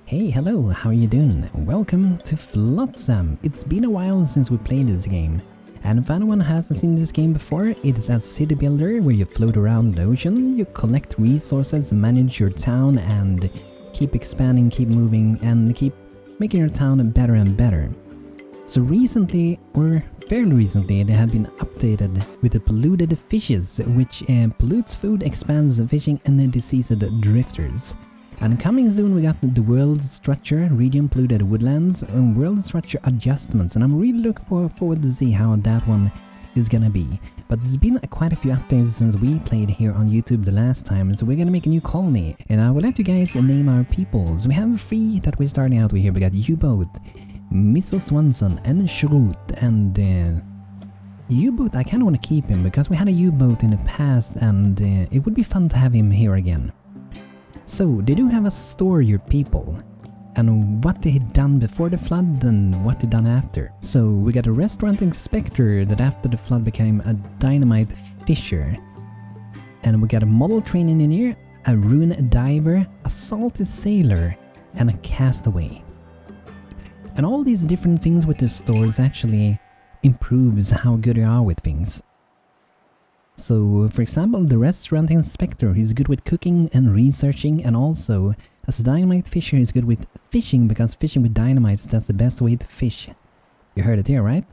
Hey, hello, how are you doing? Welcome to Flotsam. It's been a while since we played this game. And if anyone hasn't seen this game before, it is a city builder where you float around the ocean, you collect resources, manage your town, and keep expanding, keep moving, and keep making your town better and better. So recently, or fairly recently, they had been updated with the polluted fishes, which pollutes food, expands fishing, and diseased drifters. And coming soon we got the world structure, region polluted woodlands, and world structure adjustments, and I'm really looking forward to see how that one is gonna be. But there's been quite a few updates since we played here on YouTube the last time, so we're gonna make a new colony. And I will let you guys name our peoples. We have 3 that we're starting out with here. We got U-Boat, Mr. Swanson, and Shrot, and U-Boat I kinda wanna keep him because we had a U-Boat in the past, and it would be fun to have him here again. So, they do have a story, your people, and what they had done before the flood and what they done after. So, we got a restaurant inspector that after the flood became a dynamite fisher. And we got a model train engineer, a ruin diver, a salty sailor, and a castaway. And all these different things with their stores actually improves how good they are with things. So, for example, the restaurant inspector, he's good with cooking and researching, and also, as a dynamite fisher, he's good with fishing, because fishing with dynamites, that's the best way to fish. You heard it here, right?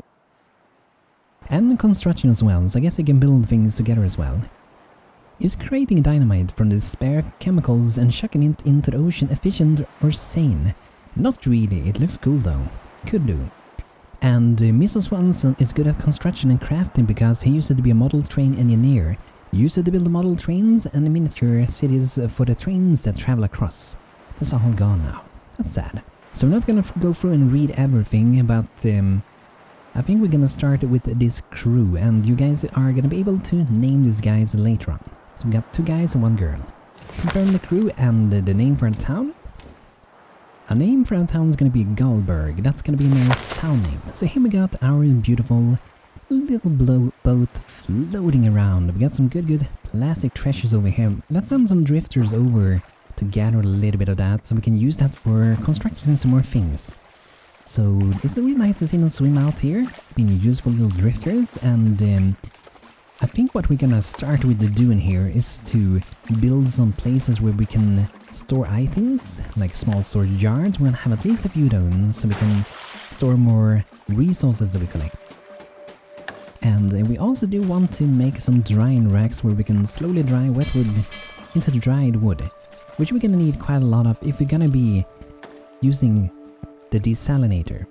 And construction as well, so I guess you can build things together as well. Is creating dynamite from the spare chemicals and chucking it into the ocean efficient or sane? Not really, it looks cool though. Could do. And Mr. Swanson is good at construction and crafting because he used to be a model train engineer. He used to build model trains and miniature cities for the trains that travel across. That's all gone now. That's sad. So I'm not gonna go through and read everything, but I think we're gonna start with this crew, and you guys are gonna be able to name these guys later on. So we got 2 guys and 1 girl. Confirm the crew and the name for a town. A name for our town is going to be Gullberg. That's going to be my town name. So here we got our beautiful little boat floating around. We got some good plastic treasures over here. Let's send some drifters over to gather a little bit of that so we can use that for constructing some more things. So it's really nice to see them swim out here, being useful little drifters, and I think what we're gonna start with doing here is to build some places where we can store items, like small storage yards. We're gonna have at least a few of those so we can store more resources that we collect. And we also do want to make some drying racks where we can slowly dry wet wood into dried wood, which we're gonna need quite a lot of if we're gonna be using the desalinator.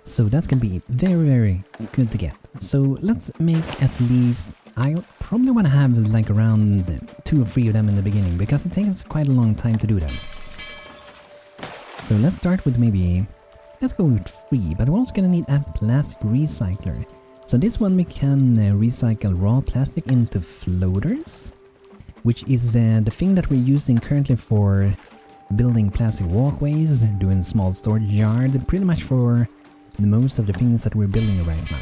So that's gonna be very good to get. So let's make at least, I probably want to have like around 2 or 3 of them in the beginning, because it takes quite a long time to do them. So let's start with maybe, let's go with 3, but we're also gonna need a plastic recycler. So this one we can recycle raw plastic into floaters, which is the thing that we're using currently for building plastic walkways, doing small storage yard, pretty much for the most of the things that we're building right now.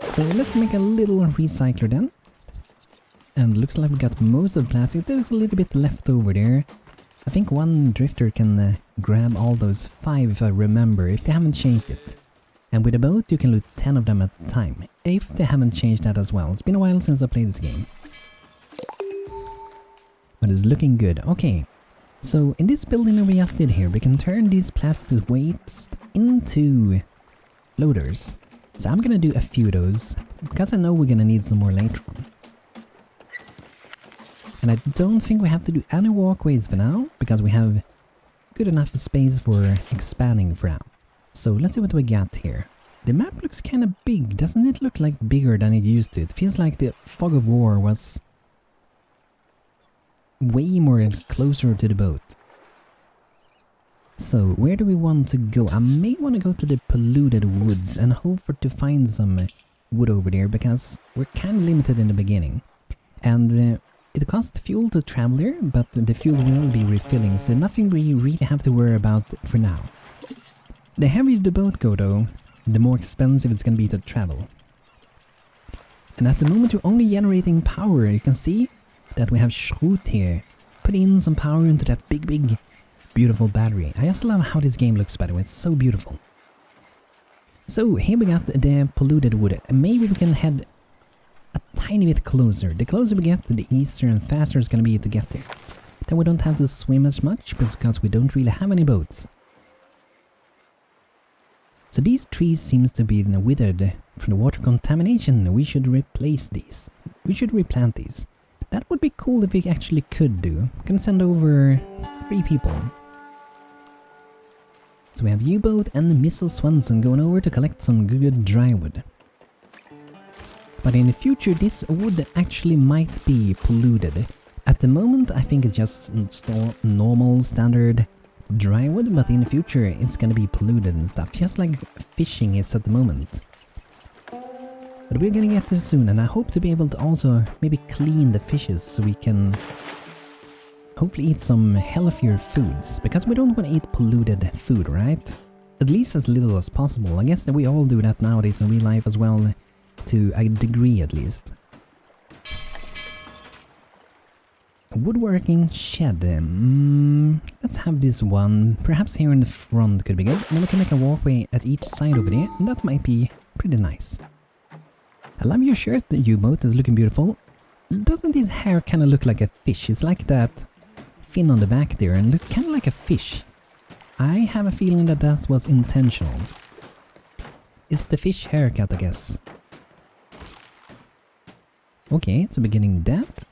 So let's make a little recycler then. And looks like we got most of the plastic. There's a little bit left over there. I think 1 drifter can grab all those 5 if I remember, if they haven't changed it. And with a boat you can loot 10 of them at a time, if they haven't changed that as well. It's been a while since I played this game. But it's looking good. Okay. So in this building that we just did here, we can turn these plastic weights into floaters. So I'm gonna do a few of those, because I know we're gonna need some more later on. And I don't think we have to do any walkways for now, because we have good enough space for expanding for now. So let's see what we got here. The map looks kinda big, doesn't it look like bigger than it used to? It feels like the fog of war was way more closer to the boat. So where do we want to go? I may want to go to the polluted woods and hope to find some wood over there, because we're kind of limited in the beginning. And it costs fuel to travel there, but the fuel will be refilling, so nothing we really have to worry about for now. The heavier the boat go though, the more expensive it's going to be to travel. And at the moment we're only generating power. You can see that we have Shrot here, putting in some power into that big beautiful battery. I just love how this game looks, by the way. It's so beautiful. So here we got the polluted wood. Maybe we can head a tiny bit closer. The closer we get, the easier and faster it's gonna be to get there. Then we don't have to swim as much because we don't really have any boats. So these trees seems to be withered from the water contamination. We should replace these. We should replant these. That would be cool if we actually could do. I'm gonna send over 3 people. So we have U-Boat and Mrs. Swanson going over to collect some good dry wood. But in the future this wood actually might be polluted. At the moment I think it's just normal standard dry wood, but in the future it's gonna be polluted and stuff, just like fishing is at the moment. But we're gonna get this soon, and I hope to be able to also maybe clean the fishes so we can hopefully eat some healthier foods, because we don't want to eat polluted food, right? At least as little as possible. I guess that we all do that nowadays in real life as well, to a degree at least. A woodworking shed. Let's have this one. Perhaps here in the front could be good. And then we can make a walkway at each side over there, and that might be pretty nice. I love your shirt, U-Boat. It's looking beautiful. Doesn't his hair kind of look like a fish? It's like that fin on the back there and look kind of like a fish. I have a feeling that that was intentional. It's the fish haircut, I guess. Okay, so beginning that.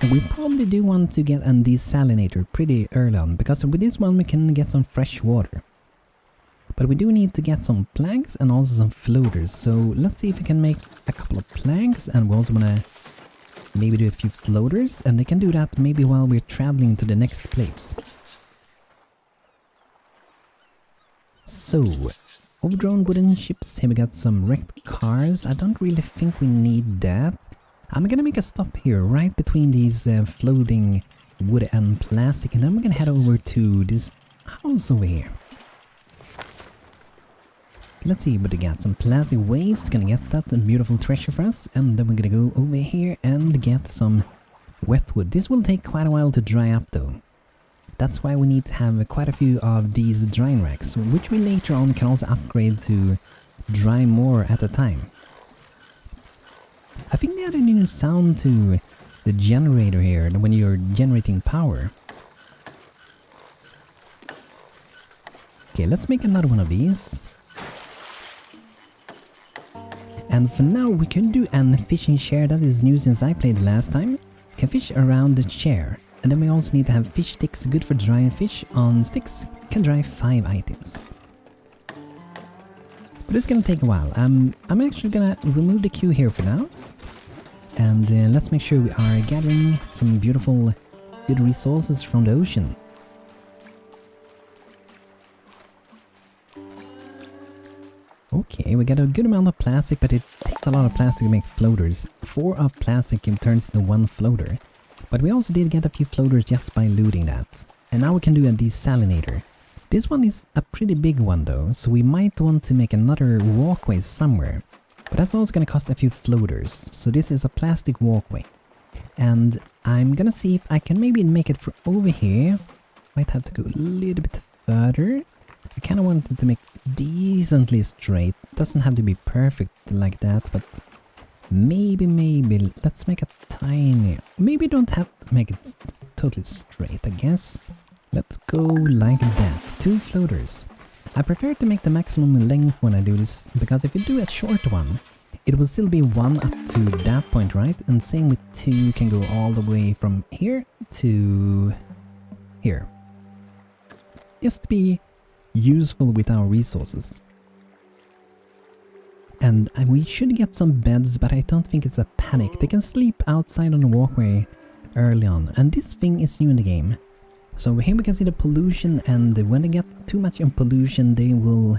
And we probably do want to get a desalinator pretty early on, because with this one we can get some fresh water. But we do need to get some planks and also some floaters, so let's see if we can make a couple of planks, and we also want to maybe do a few floaters, and they can do that maybe while we're traveling to the next place. So, overgrown wooden ships, here we got some wrecked cars. I don't really think we need that. I'm gonna make a stop here, right between these floating wood and plastic, and then we're gonna head over to this house over here. Let's see what we got. Some plastic waste, gonna get that beautiful treasure for us, and then we're gonna go over here and get some wet wood. This will take quite a while to dry up though. That's why we need to have quite a few of these drying racks, which we later on can also upgrade to dry more at a time. I think they added a new sound to the generator here when you're generating power. Okay, let's make another one of these. And for now we can do a fishing chair. That is new since I played last time. Can fish around the chair. And then we also need to have fish sticks, good for drying fish. On sticks can dry 5 items. But it's gonna take a while. I'm actually gonna remove the queue here for now. And let's make sure we are gathering some beautiful good resources from the ocean. Okay, we got a good amount of plastic, but it takes a lot of plastic to make floaters. 4 of plastic turns into 1 floater. But we also did get a few floaters just by looting that. And now we can do a desalinator. This one is a pretty big one though, so we might want to make another walkway somewhere. But that's also gonna cost a few floaters, so this is a plastic walkway. And I'm gonna see if I can maybe make it for over here. Might have to go a little bit further. I kinda want it to make decently straight. Doesn't have to be perfect like that, but maybe let's make a tiny... Maybe don't have to make it totally straight, I guess. Let's go like that. 2 floaters. I prefer to make the maximum length when I do this, because if you do a short one, it will still be 1 up to that point, right? And same with 2 can go all the way from here to here. Just to be useful with our resources. And we should get some beds, but I don't think it's a panic. They can sleep outside on the walkway early on, and this thing is new in the game. So here we can see the pollution, and when they get too much in pollution, they will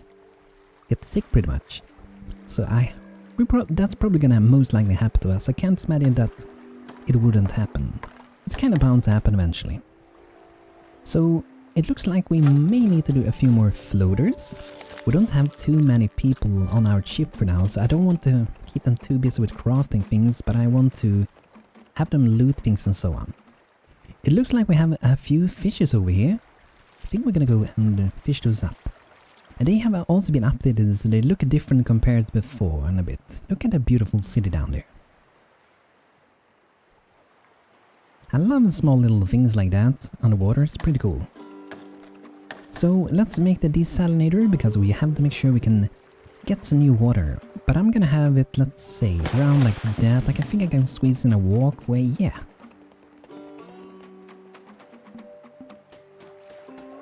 get sick pretty much. So that's probably gonna most likely happen to us. I can't imagine that it wouldn't happen. It's kind of bound to happen eventually. So it looks like we may need to do a few more floaters. We don't have too many people on our ship for now, so I don't want to keep them too busy with crafting things, but I want to have them loot things and so on. It looks like we have a few fishes over here. I think we're gonna go and fish those up. And they have also been updated so they look different compared to before in a bit. Look at that beautiful city down there. I love small little things like that underwater, it's pretty cool. So let's make the desalinator because we have to make sure we can get some new water. But I'm gonna have it, let's say, around like that. I think I can squeeze in a walkway, yeah.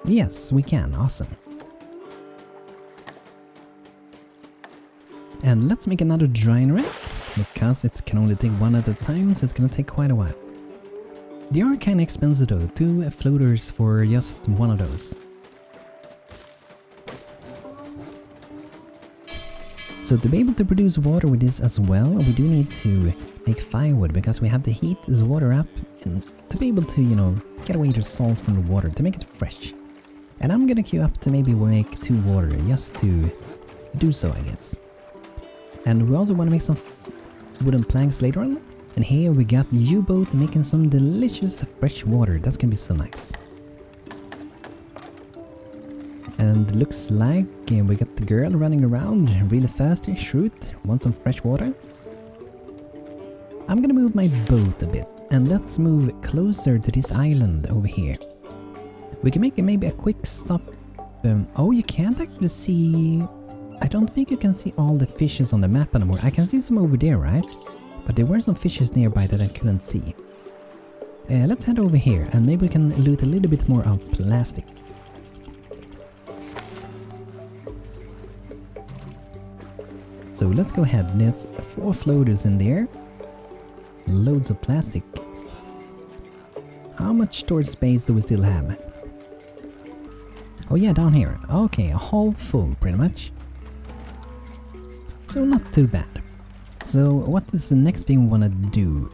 Yes, we can, awesome. And let's make another drying rack, because it can only take one at a time, so it's gonna take quite a while. They are kinda expensive though, 2 floaters for just one of those. So to be able to produce water with this as well, we do need to make firewood, because we have to heat the water up and to be able to, you know, get away the salt from the water, to make it fresh. And I'm gonna queue up to maybe make 2 water, just to do so, I guess. And we also want to make some wooden planks later on. And here we got U-boat making some delicious fresh water. That's gonna be so nice. And looks like we got the girl running around really fast. Shoot, want some fresh water? I'm gonna move my boat a bit. And let's move closer to this island over here. We can make maybe a quick stop. Oh, you can't actually see... I don't think you can see all the fishes on the map anymore. I can see some over there, right? But there were some fishes nearby that I couldn't see. Let's head over here and maybe we can loot a little bit more of plastic. So let's go ahead. There's 4 floaters in there. Loads of plastic. How much storage space do we still have? Oh yeah, down here. Okay, a whole full pretty much. So not too bad. So what is the next thing we want to do?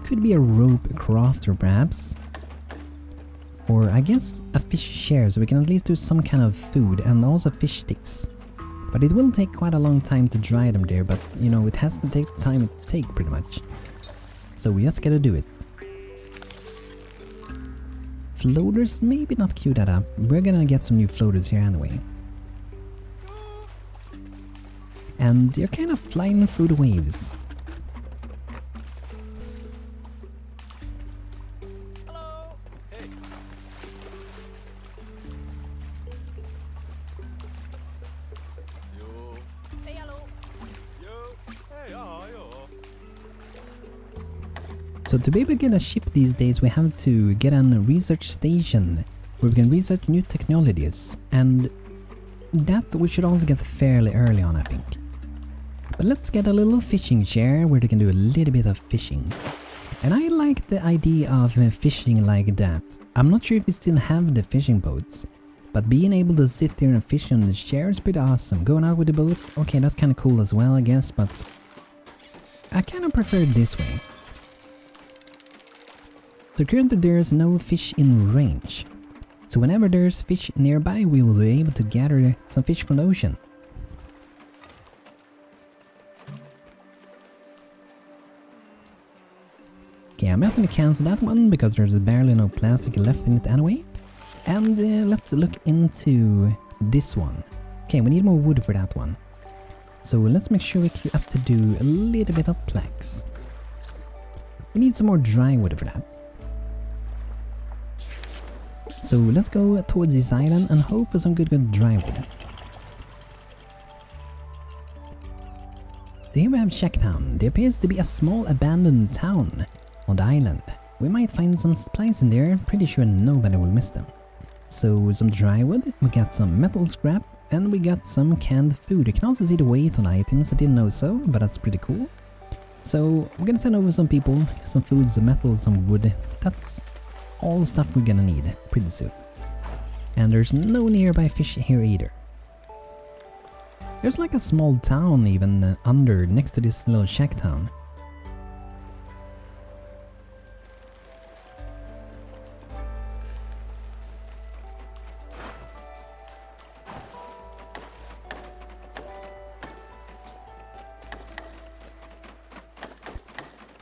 Could be a rope crafter perhaps. Or I guess a fish share so we can at least do some kind of food and also fish sticks. But it will take quite a long time to dry them there, but you know, it has to take the time it takes pretty much. So we just gotta do it. Floaters, maybe not queue that up. We're gonna get some new floaters here anyway. And you're kind of flying through the waves. Hello. Hey. Yo. Hey, hello. Yo. Hey, yo. So to be able to get a ship these days, we have to get on a research station where we can research new technologies, and that we should also get fairly early on, I think. But let's get a little fishing chair where they can do a little bit of fishing. And I like the idea of fishing like that. I'm not sure if we still have the fishing boats, but being able to sit there and fish on the chair is pretty awesome. Going out with the boat, okay, that's kind of cool as well, I guess, but I kind of prefer it this way. So currently there's no fish in range. So whenever there's fish nearby, we will be able to gather some fish from the ocean. Okay, I'm not gonna cancel that one because there's barely no plastic left in it anyway. And let's look into this one. Okay, we need more wood for that one. So let's make sure we queue up to do a little bit of planks. We need some more dry wood for that. So let's go towards this island and hope for some good dry wood. So here we have Shacktown. There appears to be a small abandoned town on the island. We might find some supplies in there, pretty sure nobody will miss them. So some dry wood, we got some metal scrap, and we got some canned food. You can also see the weight on items, I didn't know so, but that's pretty cool. So we're gonna send over some people, some food, some metal, some wood. That's all the stuff we're gonna need pretty soon. And there's no nearby fish here either. There's like a small town even under, next to this little shack town.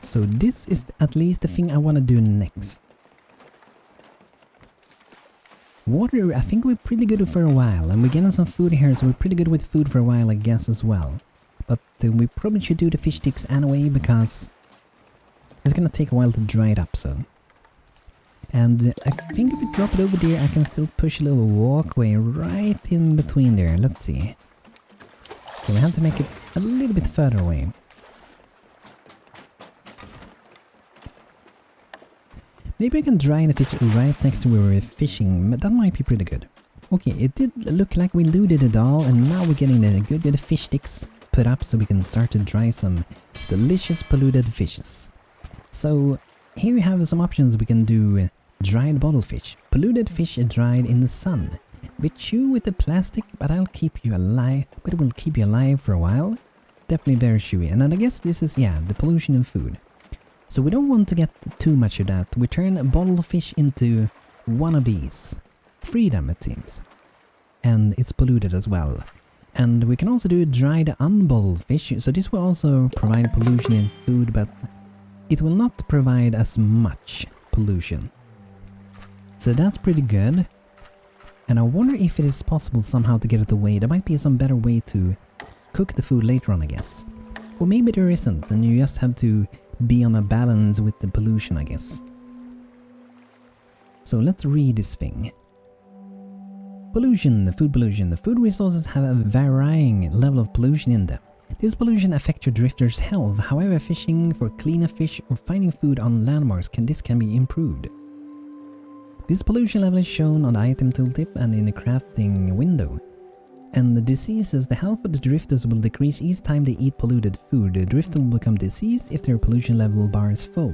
So this is at least the thing I want to do next. Water, I think we're pretty good for a while, and we're getting some food here, so we're pretty good with food for a while, I guess, as well. But we probably should do the fish sticks anyway, because it's gonna take a while to dry it up, so. And I think if we drop it over there, I can still push a little walkway right in between there. Let's see. Okay, we have to make it a little bit further away. Maybe I can dry the fish right next to where we're fishing, but that might be pretty good. Okay, it did look like we looted it all, and now we're getting the good fish sticks put up so we can start to dry some delicious polluted fishes. So here we have some options. We can do dried bottle fish, polluted fish dried in the sun. Bit chew with the plastic, but I'll keep you alive. But it will keep you alive for a while. Definitely very chewy. And then I guess this is, yeah, the pollution in food. So we don't want to get too much of that. We turn a bottle fish into one of these. Freedom, it seems. And it's polluted as well. And we can also do dried unbottled fish. So this will also provide pollution in food, but it will not provide as much pollution. So that's pretty good. And I wonder if it is possible somehow to get it away. There might be some better way to cook the food later on, I guess. Or maybe there isn't, and you just have to be on a balance with the pollution, I guess. So let's read this thing. Pollution, food pollution. The food resources have a varying level of pollution in them. This pollution affects your drifter's health. However, fishing for cleaner fish or finding food on landmarks can be improved. This pollution level is shown on the item tooltip and in the crafting window. And the diseases, the health of the drifters will decrease each time they eat polluted food. The drifter will become diseased if their pollution level bar is full.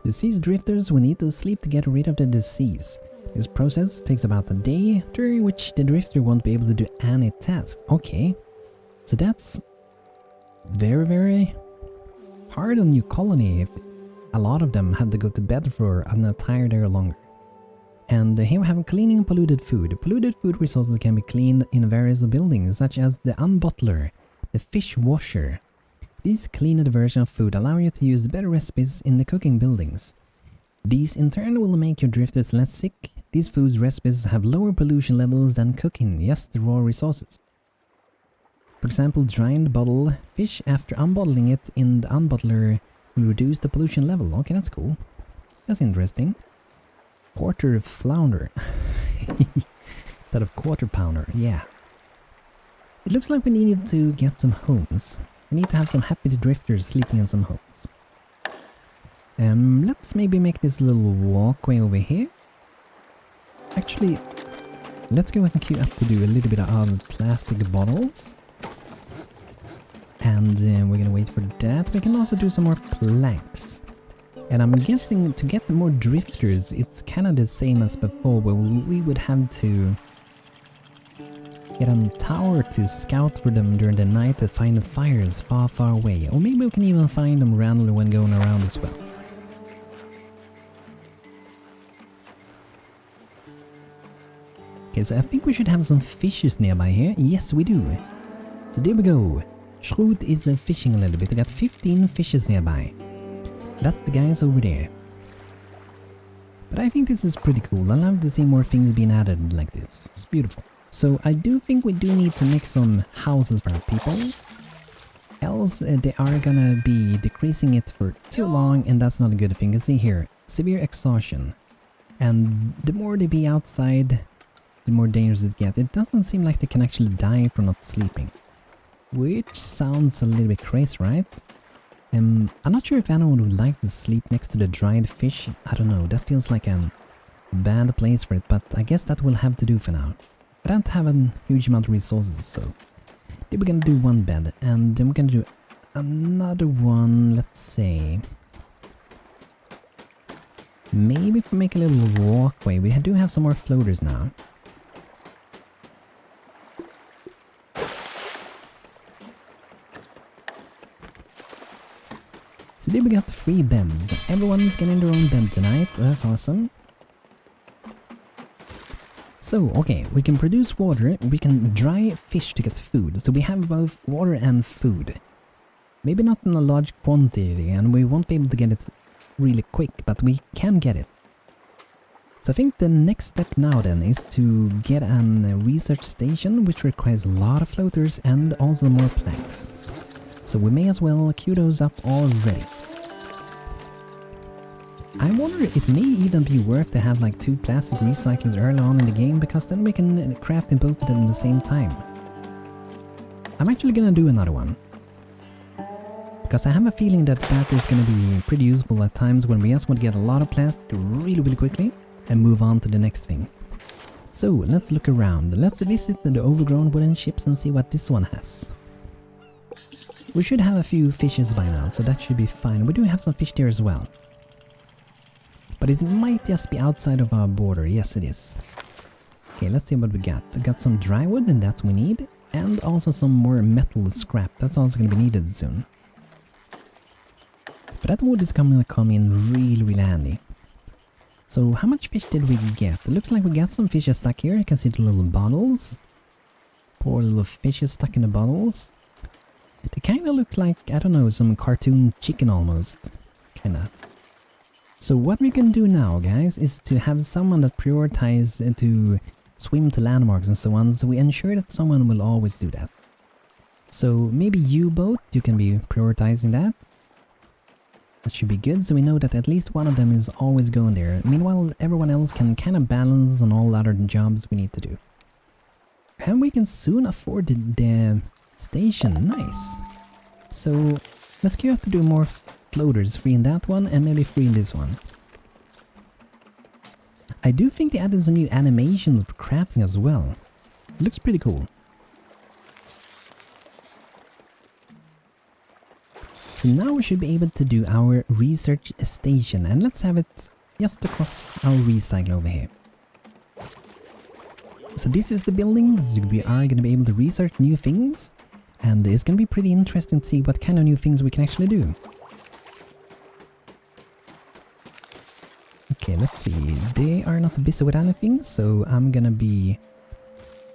Deceased drifters will need to sleep to get rid of the disease. This process takes about a day, during which the drifter won't be able to do any tasks. Okay, so that's very, very hard on your colony if a lot of them have to go to bed for an entire day or longer. And here we have cleaning polluted food. Polluted food resources can be cleaned in various buildings, such as the unbottler, the fish washer. These cleaned versions of food allow you to use better recipes in the cooking buildings. These in turn will make your drifters less sick. These food recipes have lower pollution levels than cooking, just the raw resources. For example, dried bottle fish after unbottling it in the unbottler will reduce the pollution level. Okay, that's cool. That's interesting. Quarter flounder. Instead of quarter pounder, yeah. It looks like we need to get some homes. We need to have some happy drifters sleeping in some homes. Let's maybe make this little walkway over here. Actually, let's go and queue up to do a little bit of plastic bottles. And we're gonna wait for that. We can also do some more planks. And I'm guessing to get more drifters, it's kind of the same as before, where we would have to get a tower to scout for them during the night to find the fires far, far away. Or maybe we can even find them randomly when going around as well. Okay, so I think we should have some fishes nearby here. Yes, we do. So there we go. Schrute is fishing a little bit. We got 15 fishes nearby. That's the guys over there. But I think this is pretty cool. I love to see more things being added like this. It's beautiful. So I do think we do need to make some houses for our people. Else they are gonna be decreasing it for too long, and that's not a good thing. You can see here, severe exhaustion. And the more they be outside, the more dangerous it gets. It doesn't seem like they can actually die from not sleeping. Which sounds a little bit crazy, right? I'm not sure if anyone would like to sleep next to the dried fish. I don't know, that feels like a bad place for it, but I guess that will have to do for now. I don't have a huge amount of resources, so we're gonna do one bed, and then we're gonna do another one, let's say. Maybe if we make a little walkway, we do have some more floaters now. So there we got 3 beds. Everyone's getting their own bed tonight. That's awesome. So, okay, we can produce water. We can dry fish to get food. So we have both water and food. Maybe not in a large quantity, and we won't be able to get it really quick, but we can get it. So I think the next step now then is to get a research station which requires a lot of floaters and also more planks. So we may as well queue those up already. I wonder it may even be worth to have like 2 plastic recyclers early on in the game, because then we can craft in both of them at the same time. I'm actually gonna do another one, because I have a feeling that is gonna be pretty useful at times when we just want to get a lot of plastic really quickly and move on to the next thing. So let's look around. Let's visit the overgrown wooden ships and see what this one has. We should have a few fishes by now, so that should be fine. We do have some fish there as well. But it might just be outside of our border. Yes, it is. Okay, let's see what we got. I got some dry wood, and that's what we need. And also some more metal scrap. That's also going to be needed soon. But that wood is going to come in really handy. So how much fish did we get? It looks like we got some fishes stuck here. You can see the little bottles. Poor little fishes stuck in the bottles. They kind of look like, I don't know, some cartoon chicken almost. Kinda. So what we can do now, guys, is to have someone that prioritizes to swim to landmarks and so on, so we ensure that someone will always do that. So maybe you both, you can be prioritizing that. That should be good, so we know that at least one of them is always going there. Meanwhile, everyone else can kind of balance on all the other jobs we need to do. And we can soon afford the station. Nice. So let's queue up to do more floaters, free in that one and maybe free in this one. I do think they added some new animations for crafting as well. It looks pretty cool. So now we should be able to do our research station, and let's have it just across our recycle over here. So this is the building. We are going to be able to research new things, and it's going to be pretty interesting to see what kind of new things we can actually do. Okay, let's see. They are not busy with anything, so I'm gonna be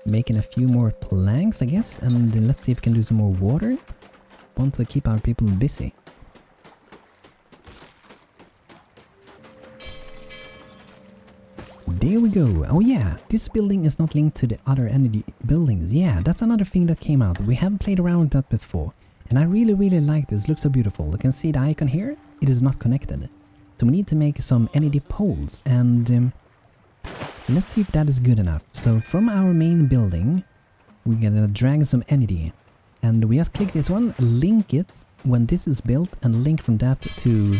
making a few more planks, I guess, and then let's see if we can do some more water. Want to keep our people busy. There we go. Oh yeah, this building is not linked to the other energy buildings. Yeah, that's another thing that came out. We haven't played around with that before, and I really like this. It looks so beautiful. You can see the icon here. It is not connected. So we need to make some energy poles, and let's see if that is good enough. So from our main building, we're gonna drag some energy, and we just click this one, link it when this is built, and link from that to...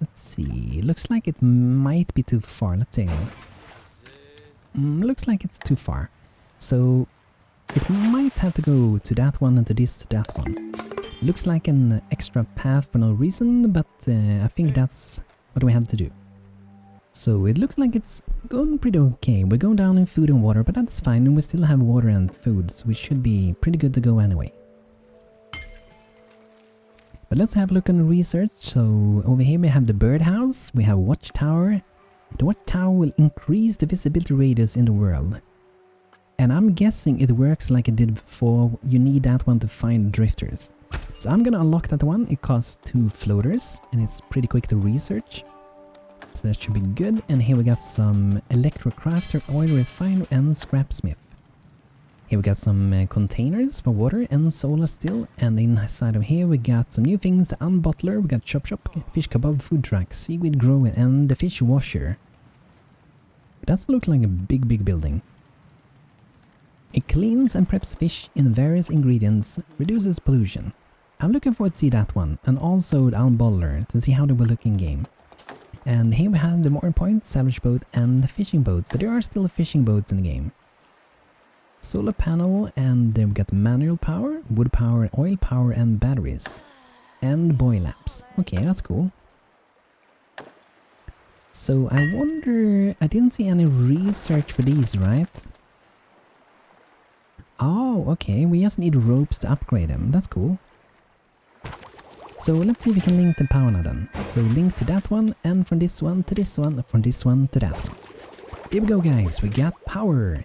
Let's see, looks like it might be too far. Let's see. Looks like it's too far. So it might have to go to that one and to this to that one. Looks like an extra path for no reason, but I think that's what we have to do. So it looks like it's going pretty okay. We're going down in food and water, but that's fine, and we still have water and food, so we should be pretty good to go anyway. But let's have a look on the research. So over here we have the birdhouse, we have watchtower. The watchtower will increase the visibility radius in the world. And I'm guessing it works like it did before. You need that one to find drifters. So I'm gonna unlock that one. It costs 2 floaters and it's pretty quick to research. So that should be good. And here we got some electrocrafter, oil refiner and scrapsmith. Here we got some containers for water and solar still. And inside of here we got some new things. The unbottler, we got chop shop, fish kebab, food truck, seaweed grower and the fish washer. That looks like a big building. It cleans and preps fish in various ingredients, reduces pollution. I'm looking forward to see that one, and also the unbottler to see how they will look in game. And here we have the mooring point, salvage boat and the fishing boats. So there are still fishing boats in the game. Solar panel, and then we got manual power, wood power, oil power and batteries. And boil lamps. Okay, that's cool. So I wonder, I didn't see any research for these, right? Oh, okay, we just need ropes to upgrade them. That's cool. So let's see if we can link the power now then. So link to that one, and from this one to this one, from this one to that one. Here we go, guys, we got power.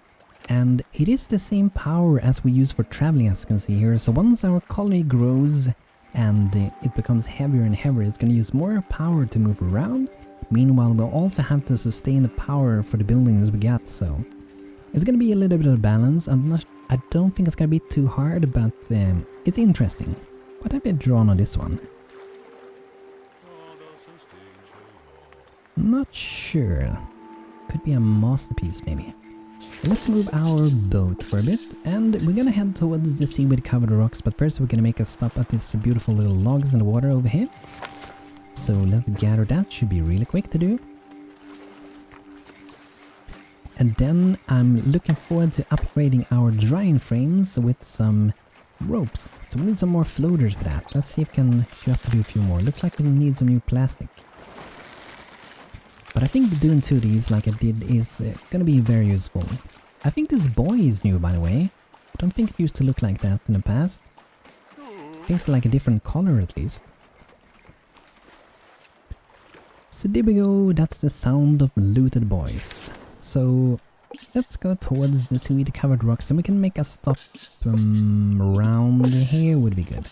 And it is the same power as we use for traveling, as you can see here. So once our colony grows and it becomes heavier and heavier, it's going to use more power to move around. Meanwhile, we'll also have to sustain the power for the buildings we got, so it's gonna be a little bit of balance. I don't think it's gonna be too hard, but it's interesting. What have I drawn on this one? Not sure. Could be a masterpiece, maybe. Let's move our boat for a bit, and we're gonna head towards the sea with covered rocks, but first we're gonna make a stop at these beautiful little logs in the water over here. So let's gather that, should be really quick to do. And then I'm looking forward to upgrading our drying frames with some ropes. So we need some more floaters for that. Let's see if we have to do a few more. Looks like we need some new plastic. But I think doing 2 of these like I did is gonna be very useful. I think this boy is new, by the way. I don't think it used to look like that in the past. I think it's like a different color at least. So there we go, that's the sound of looted boys. So let's go towards the seaweed covered rocks and we can make a stop around here would be good.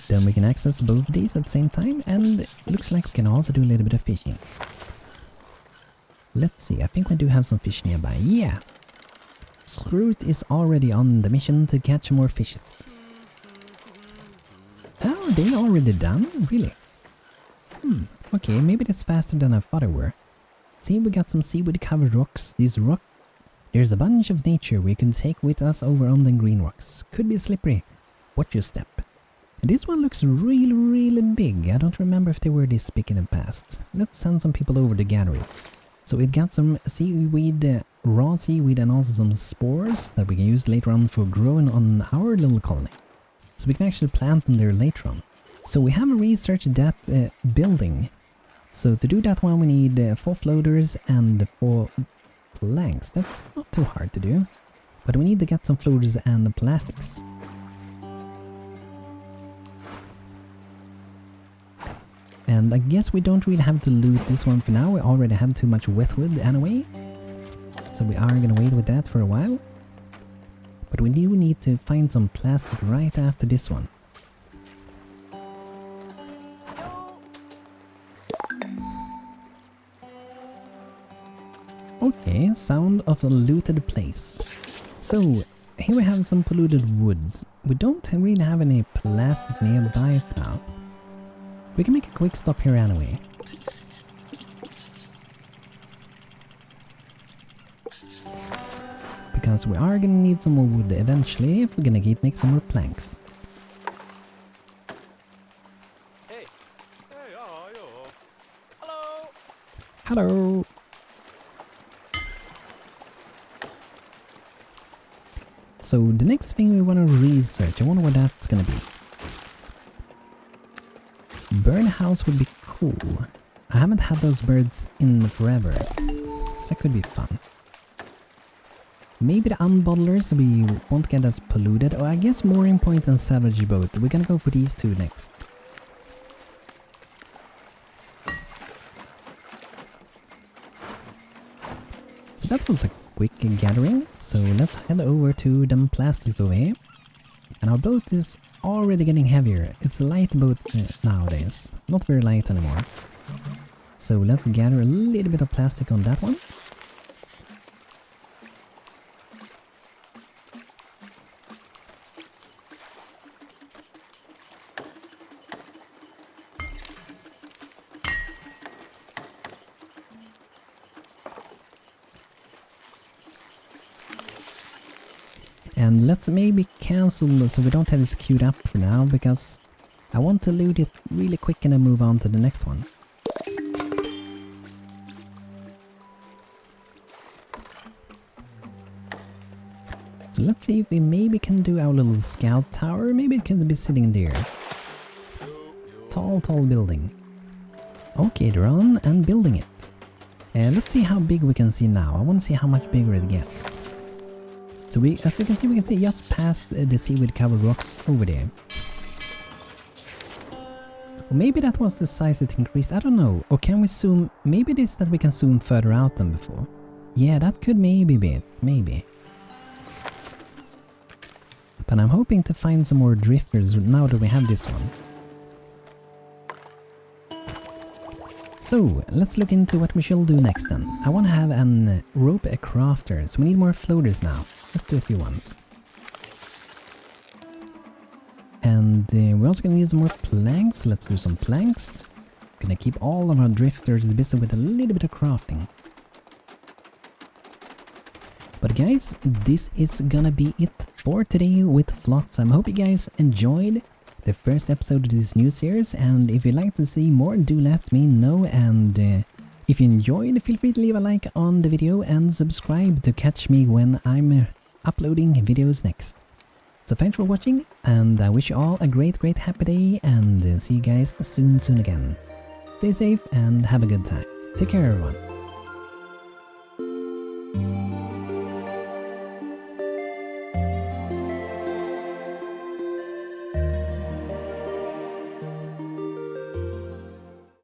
Then we can access both of these at the same time, and it looks like we can also do a little bit of fishing. Let's see, I think we do have some fish nearby. Yeah! Scroot is already on the mission to catch more fishes. Oh, they already done? Really? Okay, maybe that's faster than I thought it were. See, we got some seaweed covered rocks. There's a bunch of nature we can take with us over on the green rocks. Could be slippery. Watch your step. And this one looks really, really big. I don't remember if they were this big in the past. Let's send some people over to gather it. So it got some seaweed, raw seaweed, and also some spores that we can use later on for growing on our little colony. So we can actually plant them there later on. So we have researched that building. So to do that one we need 4 floaters and 4 planks. That's not too hard to do. But we need to get some floaters and plastics. And I guess we don't really have to loot this one for now. We already have too much wet wood anyway. So we are gonna wait with that for a while. But we do need to find some plastic right after this one. Okay, sound of a looted place. So, here we have some polluted woods. We don't really have any plastic nearby for now. We can make a quick stop here anyway. Because we are gonna need some more wood eventually if we're gonna make some more planks. Hey. Hey, hello. Hello! So the next thing we want to research, I wonder what that's gonna be. Bird house would be cool. I haven't had those birds in forever, so that could be fun. Maybe the unbottlers we won't get as polluted, or I guess mooring point and salvage boat. We're gonna go for these 2 next. So that was a quick gathering, so let's head over to them plastics over here. And our boat is already getting heavier. It's a light boat nowadays, not very light anymore. So let's gather a little bit of plastic on that one. And let's maybe cancel so we don't have this queued up for now, because I want to loot it really quick and then move on to the next one. So let's see if we maybe can do our little scout tower. Maybe it can be sitting there. Tall building. Okay, they're on and building it. Let's see how big we can see now. I want to see how much bigger it gets. So as you can see, we can see just past the seaweed covered rocks over there. Or maybe that was the size it increased, I don't know. Or can we zoom? Maybe it is that we can zoom further out than before. Yeah, that could maybe be it, maybe. But I'm hoping to find some more drifters now that we have this one. So, let's look into what we shall do next then. I want to have an rope crafter, so we need more floaters now. Let's do a few ones. And we're also gonna need some more planks. Let's do some planks. Gonna keep all of our drifters busy with a little bit of crafting. But guys, this is gonna be it for today with Flotsam. I hope you guys enjoyed the first episode of this new series, and if you'd like to see more, do let me know. And if you enjoyed, feel free to leave a like on the video and subscribe to catch me when I'm uploading videos next. So thanks for watching, and I wish you all a great happy day, and see you guys soon again. Stay safe and have a good time. Take care everyone.